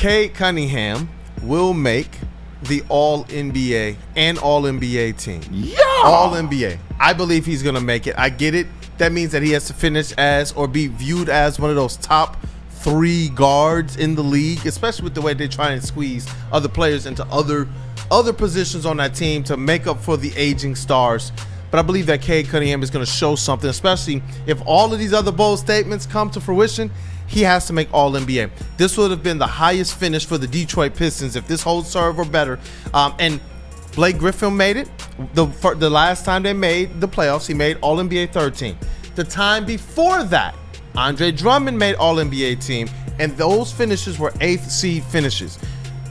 Cade Cunningham will make the All-NBA and All-NBA team. Yeah! All-NBA. I believe he's going to make it. I get it. That means that he has to finish as or be viewed as one of those top 3 guards in the league, especially with the way they try and squeeze other players into other positions on that team to make up for the aging stars. But I believe that Cade Cunningham is going to show something, especially if all of these other bold statements come to fruition. He has to make All-NBA. This would have been the highest finish for the Detroit Pistons if this holds serve or better. And Blake Griffin made it. The last time they made the playoffs, he made All-NBA third team. The time before that, Andre Drummond made All-NBA team, and those finishes were 8th seed finishes.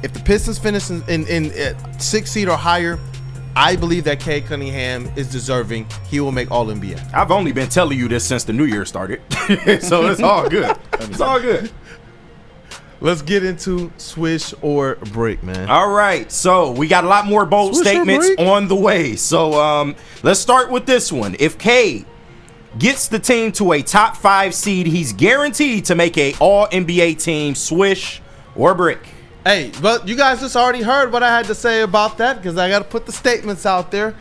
If the Pistons finish in 6th seed or higher, I believe that Cade Cunningham is deserving. He will make All-NBA. I've only been telling you this since the new year started, so it's all good. It's all good. Let's get into swish or break, man. All right, so we got a lot more bold statements on the way. So let's start with this one. If Cade gets the team to a top 5 seed, he's guaranteed to make a All-NBA team. Swish or break? Hey, but you guys just already heard what I had to say about that because I got to put the statements out there.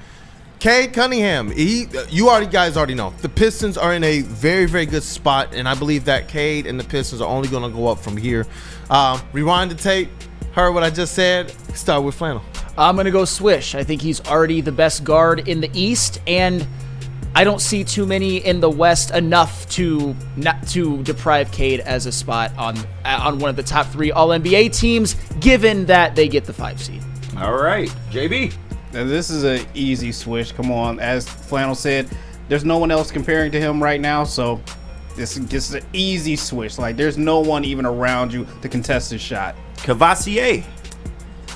Cade Cunningham, guys already know. The Pistons are in a very, very good spot, and I believe that Cade and the Pistons are only going to go up from here. Rewind the tape. Heard what I just said. Start with Flannel. I'm going to go swish. I think he's already the best guard in the East, and I don't see too many in the West enough to deprive Cade as a spot on one of the top 3 All-NBA teams, given that they get the 5 seed. All right, JB. Now, this is an easy swish. Come on, as Flannel said, there's no one else comparing to him right now, so this is an easy swish. Like, there's no one even around you to contest his shot. Cavassier.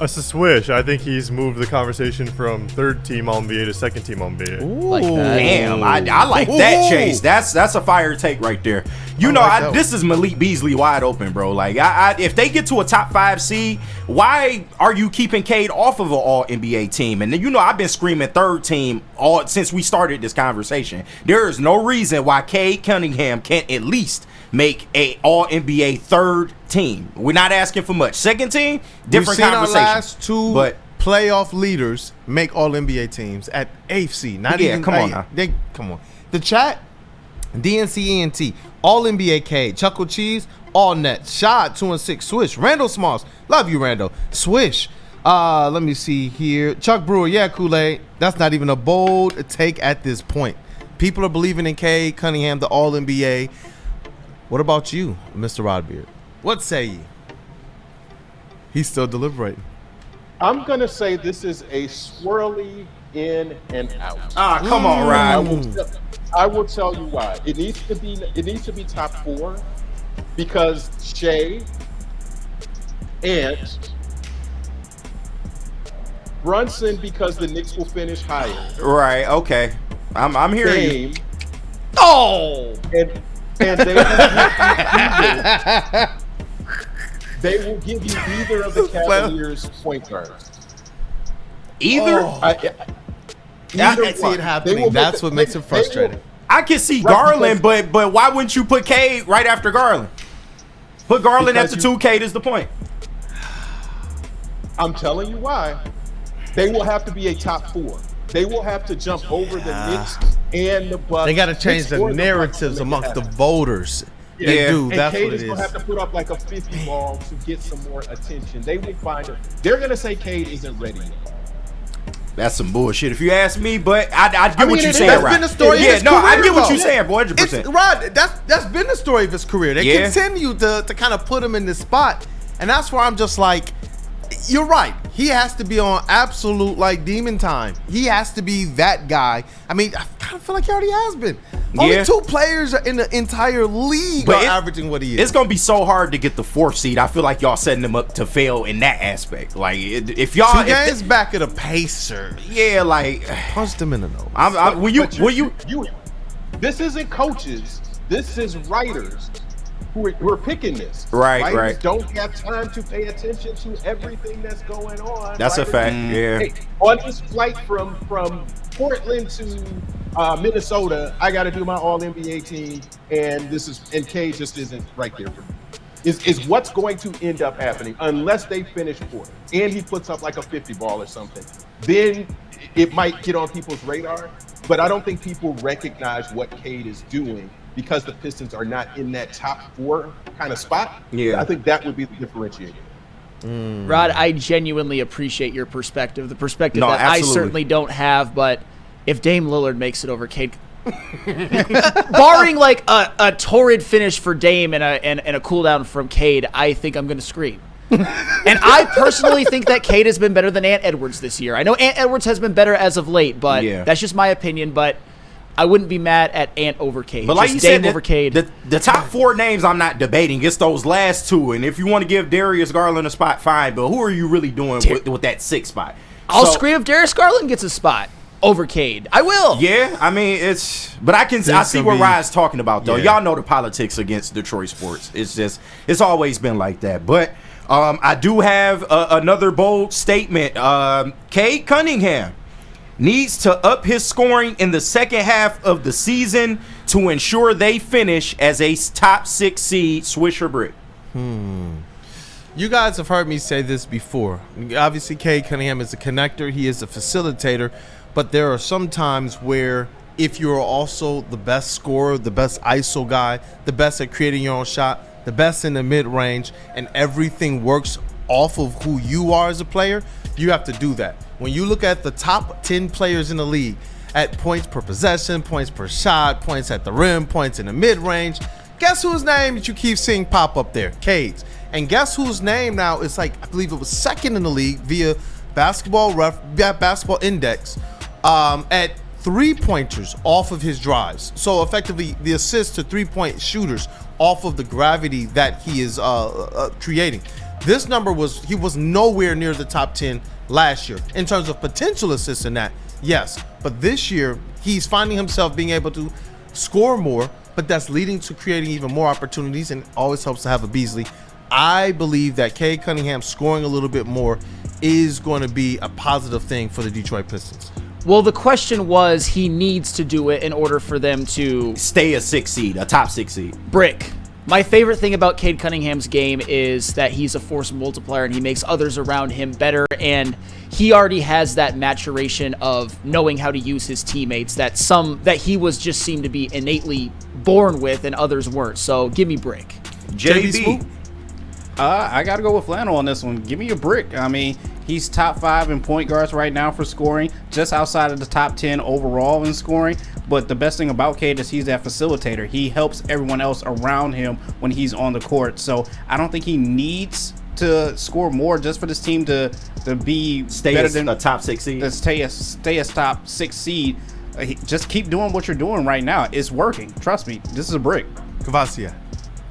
It's a swish. I think he's moved the conversation from 3rd team All-NBA to 2nd team All-NBA. Like that. Damn, I like that, Chase. That's a fire take right there. This is Malik Beasley wide open, bro. Like, if they get to a top 5 seed, why are you keeping Cade off of an All-NBA team? And then, I've been screaming 3rd team since we started this conversation. There is no reason why Cade Cunningham can't at least make a All-NBA 3rd team. We're not asking for much. 2nd team, different conversation. We've seen our last 2 playoff leaders make All-NBA teams at 8th seed. Come on. The chat, DNCENT, All-NBA Cade, Chuckle Cheese, All Net, Shot 2-6, Swish, Randall Smalls, love you Randall, Swish. Let me see here. Chuck Brewer, yeah, Kool-Aid. That's not even a bold take at this point. People are believing in Cade Cunningham, the All-NBA. What about you, Mr. Rodbeard? What say ye? He's still deliberating. I'm going to say this is a swirly in and out. Come on, Rod. I will tell you why. It needs to be top 4 because Shea, Ant, Brunson because the Knicks will finish higher. Right, okay. I'm hearing you. Oh! And they will give you either of the Cavaliers point guards. Either? I see it happening. That's what makes it frustrating. I can see Garland, but why wouldn't you put Cade right after Garland? Put Garland at the 2, Cade is the point. I'm telling you why. They will have to be a top 4. They will have to jump over the Knicks and the Bucks. They got to change the narratives amongst the voters. Yeah, they do. And That's Cade what it is is. going to have to put up like a 50 ball to get some more attention. They will find it. They're going to say Cade isn't ready yet. That's some bullshit if you ask me, but I get what you're saying, that's Rod. been the story of his career, I get what you're though. saying, boy, 100%. Rod, that's been the story of his career. They continue to kind of put him in this spot, and that's where I'm just like, you're right. He has to be on absolute like demon time. He has to be that guy. I mean, I kind of feel like he already has been. Only 2 players in the entire league are averaging what he is. It's gonna be so hard to get the 4th seed. I feel like y'all setting him up to fail in that aspect. Like if y'all 2 games back at a pacer, like punched him in the nose. Will you? This isn't coaches. This is writers who are picking this. Right. Don't have time to pay attention to everything that's going on. That's a fact. Yeah. Hey, on this flight from Portland to Minnesota, I got to do my All NBA team, and Cade just isn't right there for me. is what's going to end up happening unless they finish fourth and he puts up like a 50 ball or something. Then it might get on people's radar, but I don't think people recognize what Cade is doing because the Pistons are not in that top 4 kind of spot. Yeah, I think that would be the differentiator. Rod, I genuinely appreciate your perspective, the perspective that absolutely. I certainly don't have, but if Dame Lillard makes it over Cade, barring like a torrid finish for Dame and a cool down from Cade, I think I'm going to scream. And I personally think that Cade has been better than Ant Edwards this year. I know Ant Edwards has been better as of late, but that's just my opinion, but I wouldn't be mad at Ant over Cade. But like just you Dame said, over Cade. The top 4 names I'm not debating. It's those last 2. And if you want to give Darius Garland a spot, fine. But who are you really doing with that 6th spot? I'll scream if Darius Garland gets a spot over Cade. I will. Yeah, I mean, but I see what Ryan's talking about, though. Y'all know the politics against Detroit sports. It's always been like that. But I do have another bold statement. Cade Cunningham needs to up his scoring in the second half of the season to ensure they finish as a top 6 seed, swish or brick. You guys have heard me say this before. Obviously, Cade Cunningham is a connector. He is a facilitator. But there are some times where if you're also the best scorer, the best ISO guy, the best at creating your own shot, the best in the mid-range, and everything works off of who you are as a player, you have to do that. When you look at the top 10 players in the league at points per possession, points per shot, points at the rim, points in the mid-range, guess whose name that you keep seeing pop up there? Cade's. And guess whose name now is like, I believe it was second in the league via basketball index at 3-pointers off of his drives. So effectively the assist to 3-point shooters off of the gravity that he is creating. This number he was nowhere near the top 10 last year in terms of potential assists in that. Yes, but this year he's finding himself being able to score more, but that's leading to creating even more opportunities, and always helps to have a Beasley. I believe that Cade Cunningham scoring a little bit more is going to be a positive thing for the Detroit Pistons. Well, the question was he needs to do it in order for them to stay a 6 seed, a top 6 seed. Brick. My favorite thing about Cade Cunningham's game is that he's a force multiplier and he makes others around him better, and he already has that maturation of knowing how to use his teammates that he was just seemed to be innately born with and others weren't. So give me Brick. JB. I got to go with Flannel on this one. Give me a Brick. I mean, he's top 5 in point guards right now for scoring, just outside of the top 10 overall in scoring. But the best thing about Cade is he's that facilitator. He helps everyone else around him when he's on the court. So I don't think he needs to score more just for this team to be stay better as than a top 6 seed. To stay as top 6 seed. Just keep doing what you're doing right now. It's working. Trust me. This is a Brick. Kvasia.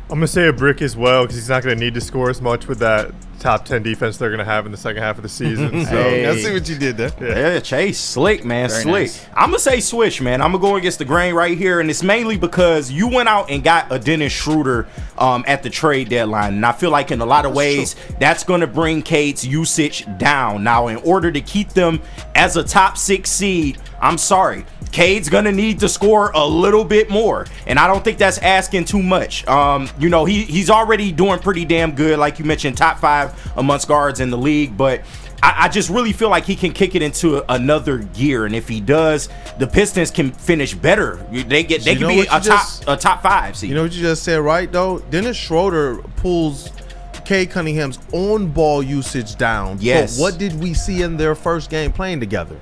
I'm going to say a Brick as well, because he's not going to need to score as much with that top 10 defense they're going to have in the second half of the season. So I see what you did there. Yeah, Chase, slick, man, Very slick. nice. I'm going to say swish, man. I'm going to go against the grain right here, and it's mainly because you went out and got a Dennis Schroeder at the trade deadline, and I feel like in a lot of ways that's going to bring Cade's usage down. Now, in order to keep them as a top 6 seed, I'm sorry, Cade's gonna need to score a little bit more, and I don't think that's asking too much. He's already doing pretty damn good, like you mentioned, top 5 amongst guards in the league. But I just really feel like he can kick it into another gear, and if he does, the Pistons can finish better. They can be a top 5 seed. You know what you just said, right? Though Dennis Schroeder pulls Cade Cunningham's own ball usage down. Yes. But what did we see in their first game playing together?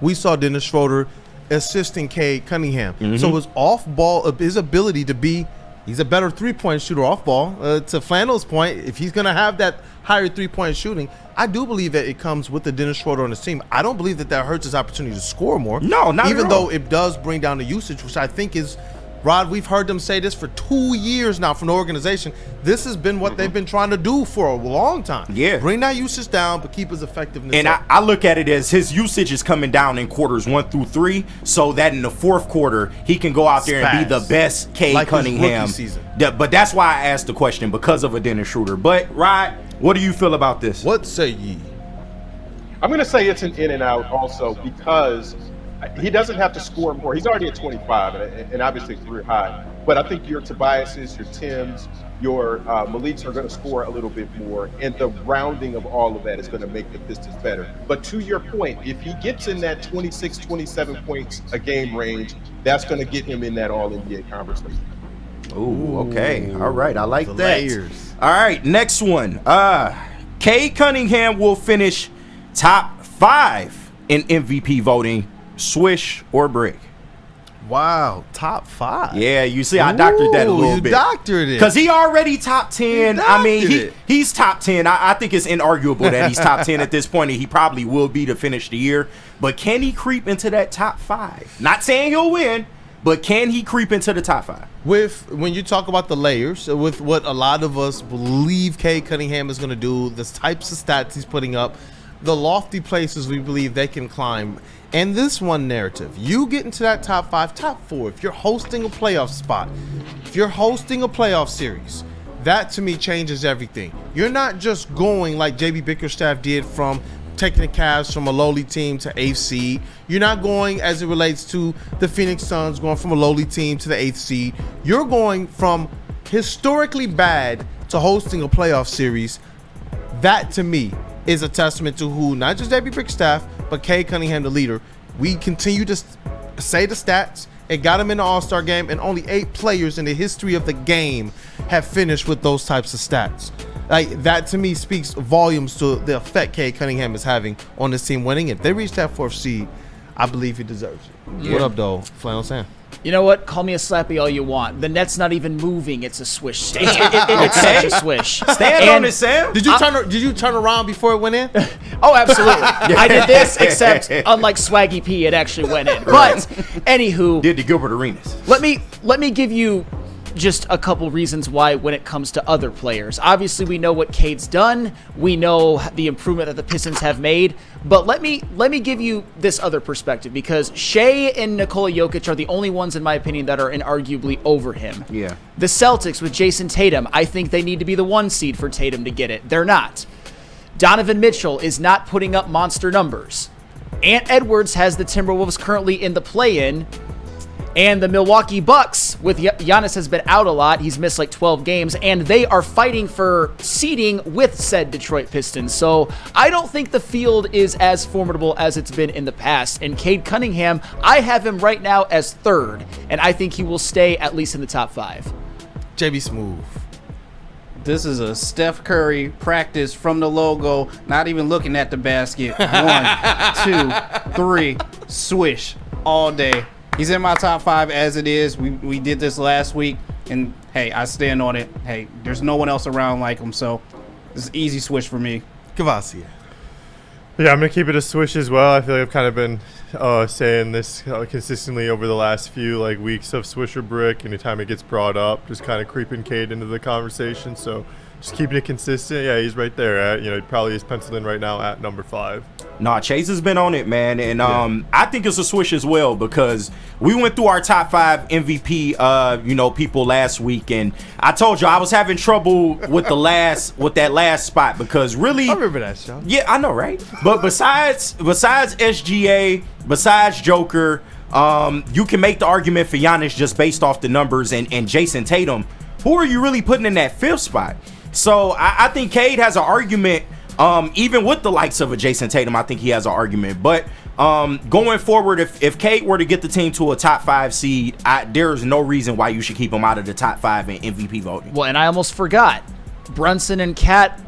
We saw Dennis Schroeder assisting Cade Cunningham. So his off ball, his ability to be, he's a better 3-point shooter off ball. To Flannel's point, if he's going to have that higher 3-point shooting, I do believe that it comes with the Dennis Schroeder on his team. I don't believe that hurts his opportunity to score more. No, not even at all. though it does bring down the usage, which I think is, Rod, we've heard them say this for 2 years now from the organization. This has been what they've been trying to do for a long time. Yeah. Bring that usage down, but keep his effectiveness And up. I look at it as his usage is coming down in quarters 1 through 3, so that in the fourth quarter he can go out there and be the best Cade Like his Cunningham. rookie season. Yeah, but that's why I asked the question, because of a Dennis Schroeder. But Rod, what do you feel about this? What say ye? I'm going to say it's an in and out also because he doesn't have to score more. He's already at 25, and obviously career high. But I think your Tobiases, your Tims, your Maliks are going to score a little bit more, and the rounding of all of that is going to make the Pistons better. But to your point, if he gets in that 26, 27 points a game range, that's going to get him in that All-NBA conversation. Ooh, okay. All right. I like The that. layers. All right. Next one. Cade Cunningham will finish top 5 in MVP voting. Swish or brick? Wow, top 5. Yeah, you see, I doctored that a little you bit. Doctored it. Because he already top 10. I mean, doctored it. he's top 10. I think it's inarguable that he's top 10 at this point, and he probably will be to finish the year. But can he creep into that top 5? Not saying he'll win, but can he creep into the top 5? When you talk about the layers, with what a lot of us believe Cade Cunningham is going to do, the types of stats he's putting up, the lofty places we believe they can climb, and this one narrative, you get into that top 5, top 4, if you're hosting a playoff spot, if you're hosting a playoff series, that to me changes everything. You're not just going like JB Bickerstaff did from taking the Cavs from a lowly team to 8th seed. You're not going as it relates to the Phoenix Suns going from a lowly team to the 8th seed. You're going from historically bad to hosting a playoff series. That to me is a testament to who, not just JB Bickerstaff, but Cade Cunningham, the leader. We continue to say the stats. It got him in the All-Star game, and only 8 players in the history of the game have finished with those types of stats. Like, that to me speaks volumes to the effect Cade Cunningham is having on this team winning. If they reach that 4th seed, I believe he deserves it. Yeah. What up, though? Flannel Sam. You know what? Call me a slappy all you want. The net's not even moving. It's a swish. It's such a swish. Stand on it, Sam. Did you turn around before it went in? Oh, absolutely. I did this, except unlike Swaggy P, it actually went in. But anywho, Did the Gilbert Arenas. let me give you just a couple reasons why when it comes to other players. Obviously, we know what Cade's done. We know the improvement that the Pistons have made. But let me give you this other perspective, because Shea and Nikola Jokic are the only ones, in my opinion, that are inarguably over him. Yeah. The Celtics with Jason Tatum, I think they need to be the 1 seed for Tatum to get it. They're not. Donovan Mitchell is not putting up monster numbers. Ant Edwards has the Timberwolves currently in the play-in. And the Milwaukee Bucks, with Giannis has been out a lot. He's missed like 12 games, and they are fighting for seeding with said Detroit Pistons. So I don't think the field is as formidable as it's been in the past. And Cade Cunningham, I have him right now as 3rd, and I think he will stay at least in the top 5. JB Smooth. This is a Steph Curry practice from the logo, not even looking at the basket. 1, 2, 3, swish all day. He's in my top 5 as it is. We did this last week, and hey, I stand on it. Hey, there's no one else around like him, so it's an easy switch for me. Kavasia. Yeah, I'm going to keep it a swish as well. I feel like I've kind of been saying this consistently over the last few weeks of swish or brick. Anytime it gets brought up, just kind of creeping Cade into the conversation. So just keeping it consistent. Yeah, he's right there. He probably is penciled in right now at number 5. Nah, Chase has been on it, man, and I think it's a swish as well, because we went through our top 5 MVP, people last week, and I told you I was having trouble with that last spot, because really, I remember that show. Yeah, I know, right? But besides SGA, besides Joker, you can make the argument for Giannis just based off the numbers, and Jason Tatum. Who are you really putting in that 5th spot? So I think Cade has an argument. Even with the likes of a Jason Tatum, I think he has an argument. But going forward, if Cade were to get the team to a top 5 seed, there's no reason why you should keep him out of the top 5 in MVP voting. Well, and I almost forgot. Brunson and Cat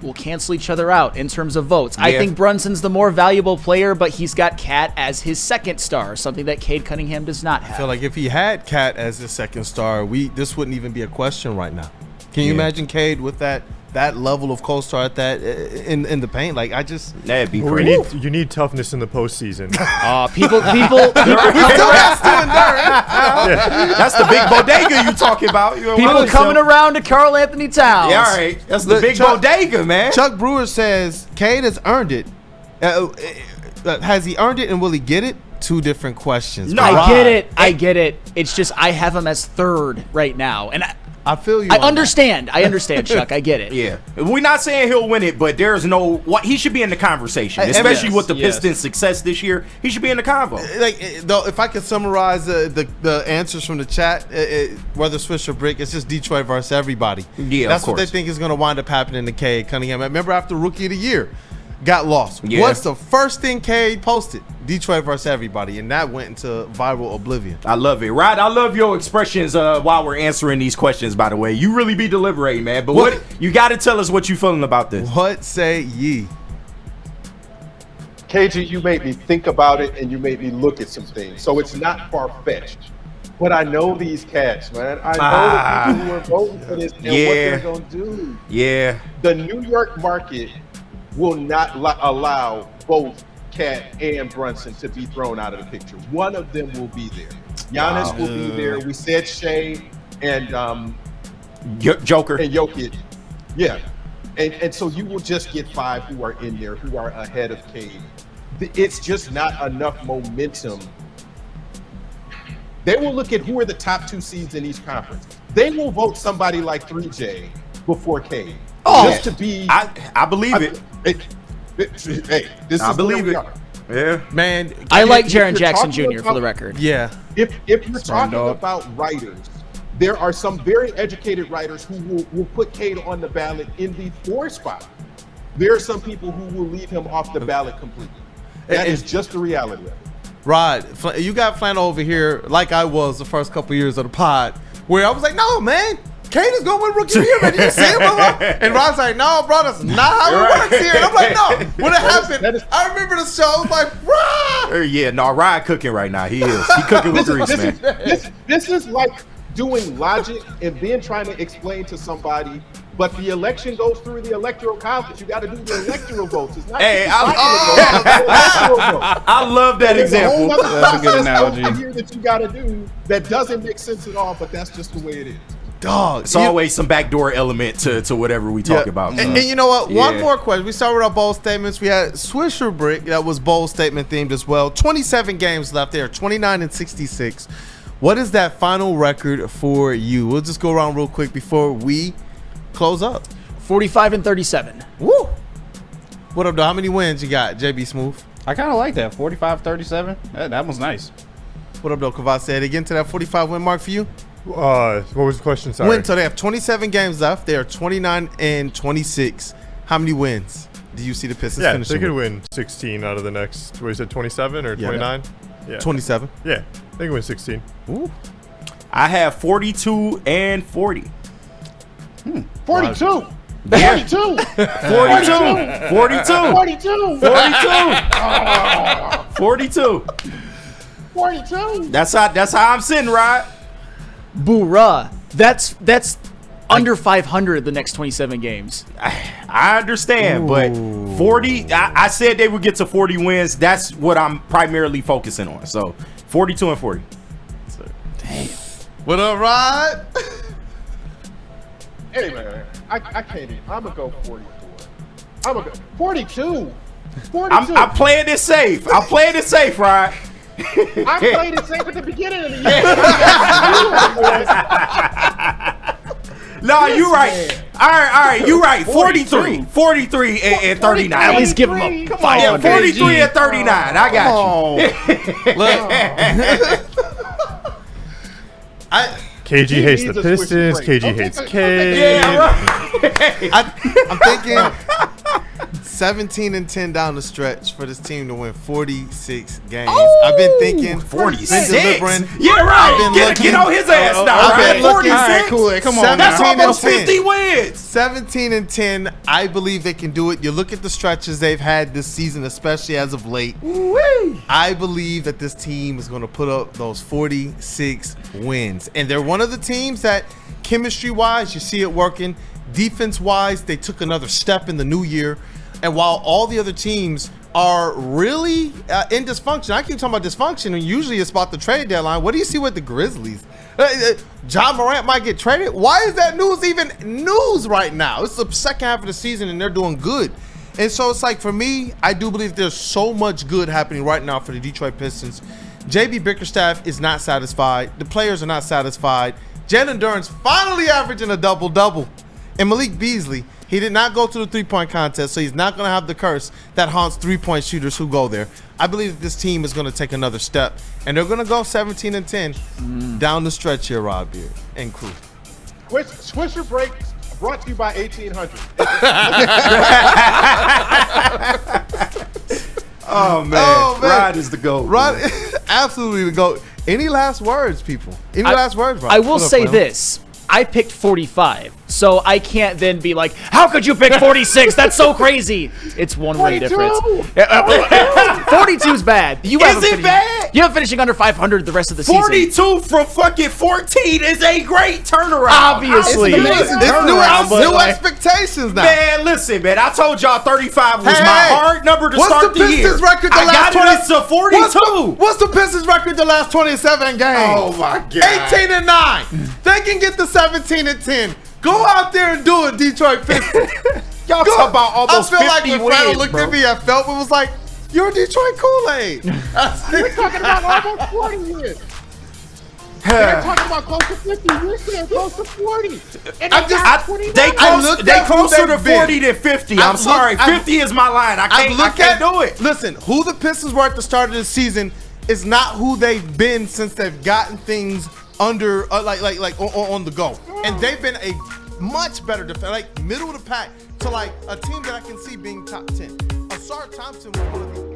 will cancel each other out in terms of votes. Yeah. I think Brunson's the more valuable player, but he's got Cat as his 2nd star, something that Cade Cunningham does not have. I feel like if he had Cat as his 2nd star, this wouldn't even be a question right now. Can you imagine Cade with that level of co-star at that in the paint? That'd be crazy. You need toughness in the postseason. People we still got Stu and Dirk. That's the big bodega you talking about. People coming around to Karl Anthony Towns. Yeah, all right. That's the big bodega, man. Chuck Brewer says Cade has earned it. Has he earned it, and will he get it? 2 different questions. No, I get it. It's just I have him as 3rd right now, and I feel you. I understand, Chuck. I get it. Yeah, we're not saying he'll win it, but there's no what he should be in the conversation, especially with the Pistons' success this year. He should be in the convo. Like, though, if I could summarize the answers from the chat, whether Swish or Brick, it's just Detroit versus everybody. Yeah, that's of what they course. think is going to wind up happening to Cade Cunningham. I remember after Rookie of the Year, got lost. Yeah. What's the first thing Cade posted? Detroit versus everybody, and that went into viral oblivion. I love it, Rod. I love your expressions while we're answering these questions. By the way, you really be deliberating, man. But what you got to tell us what you feeling about this? What say ye? KG, you made me think about it and you made me look at some things. So it's not far-fetched. But I know these cats, man. I know the people who are voting for this and what they're going to do. Yeah. The New York market will not allow both Cat and Brunson to be thrown out of the picture. One of them will be there. Giannis will be there. We said Shea and Joker and Jokic. Yeah. And so you will just get 5 who are in there who are ahead of Cade. It's just not enough momentum. They will look at who are the top 2 seeds in each conference. They will vote somebody like 3J before Cade. Just to be. I believe it. Hey, this I is believe where we it. are. Yeah. Man, I like if Jaren you're Jackson talking Jr. for the about- record. yeah. If you're talking about writers, there are some very educated writers who will put Cade on the ballot in the 4 spot. There are some people who will leave him off the ballot completely. That is just the reality of it. Rod, you got Flannel over here like I was the first couple years of the pod, where I was like, no, man, Cade is going to win Rookie of the Year, man. Did you see him? And Rod's like, no, bro, that's not how it works here. And I'm like, no. When it happened, I remember the show. I was like, Rod. Yeah, no, Rod cooking right now. He is. He cooking with grease, man. This is like doing logic and then trying to explain to somebody, but the election goes through the electoral college. You got to do the electoral votes. It's not Hey, just the electoral votes. I love that There's a whole example. other That's a good process analogy. over here that you got to do that doesn't make sense at all, but that's just the way it is. Dog. It's always some backdoor element to whatever we talk about. So. And you know what? One Yeah. more question. We started with our bold statements. We had Swisher Brick that was bold statement themed as well. 27 games left there, 29-66. What is that final record for you? We'll just go around real quick before we close up. 45-37. Woo! What up, though? How many wins you got, JB Smooth? I kind of like that. 45-37. That was nice. What up, though? Kavah said again to that 45 win mark for you? What was the question? Sorry. Win. So they have 27 games left. They are 29-26. How many wins do you see the Pistons Yeah, finishing they could with? win 16 out of the next. What is it? 27 or Yeah. 29? Yeah. 27. Yeah, they can win 16. Ooh. I have 42 and 40. 42. Yeah. 42. 42. 42. 42. 42. 42. That's how I'm sitting, right? Boo-rah. That's under 500 the next 27 games. I understand, but 40. I said they would get to 40 wins. That's what I'm primarily focusing on. So 42 and 40. What up, Rod? Hey, man. I can't even. I'm going to go 44. I'm going to go 42. 42. I'm playing it safe. I'm playing it safe, right? I played it safe at the beginning of the year. No, you're right. All right, you're right. 43 and 39. At least give him a Yeah, 500. 43 and 39. I got you. KG hates the needs a Pistons. switch break. KG Okay, hates okay, Cade. Yeah, right. I'm thinking 17-10 down the stretch for this team to win 46 games. I've been thinking 46. been delivering. Yeah, I've right. been Get looking- on his ass now. I've Right? been looking- 46. All right, cool. Come on. That's 17 almost and 10. 50 wins. 17-10. I believe they can do it. You look at the stretches they've had this season, especially as of late. I believe that this team is going to put up those 46 wins. And they're one of the teams that, chemistry-wise, you see it working. Defense-wise, they took another step in the new year. And while all the other teams are really in dysfunction, I keep talking about dysfunction, and usually it's about the trade deadline. What do you see with the Grizzlies? John Morant might get traded. Why is that news even news right now? It's the second half of the season, and they're doing good. And so it's like, for me, I do believe there's so much good happening right now for the Detroit Pistons. JB Bickerstaff is not satisfied. The players are not satisfied. Jalen Duren's finally averaging a double-double. And Malik Beasley, he did not go to the three-point contest, so he's not going to have the curse that haunts three-point shooters who go there. I believe that this team is going to take another step, and they're going to go 17-10 down the stretch here, Rob Beard and crew. Swisher Break brought to you by 1800. Oh man, Rod is the GOAT. Rod, absolutely the GOAT. Any last words, people? Any last words, Rod? I will say this. I picked 45, so I can't then be like, how could you pick 46? That's so crazy. It's one win difference. 42 is bad. You Is it bad? You have finishing under 500 the rest of the season. 42 from fucking 14 is a great turnaround. Obviously. It's new expectations now. Man, listen, man. I told y'all 35 was Hey, my hard number to what's start the the year. Pistons record the I last got it up to 42. What's the Pistons record the last 27 games? Oh my God. 18-9. They can get the 17-10. Go out there and do it, Detroit Pistons. Y'all talk about almost 50 I feel like when Fred wins, looked bro. at me at Phelps and was like, "You're Detroit Kool-Aid." We're talking about almost 40 wins. They're talking about close to 50. You're saying close to 40. And They closer to 40 than 50. I'm sorry. 50 is my line. I can't do it. Listen, who the Pistons were at the start of the season is not who they've been since they've gotten things under on the go. And they've been a much better defense, like middle of the pack to like a team that I can see being top 10. Asar Thompson was one of the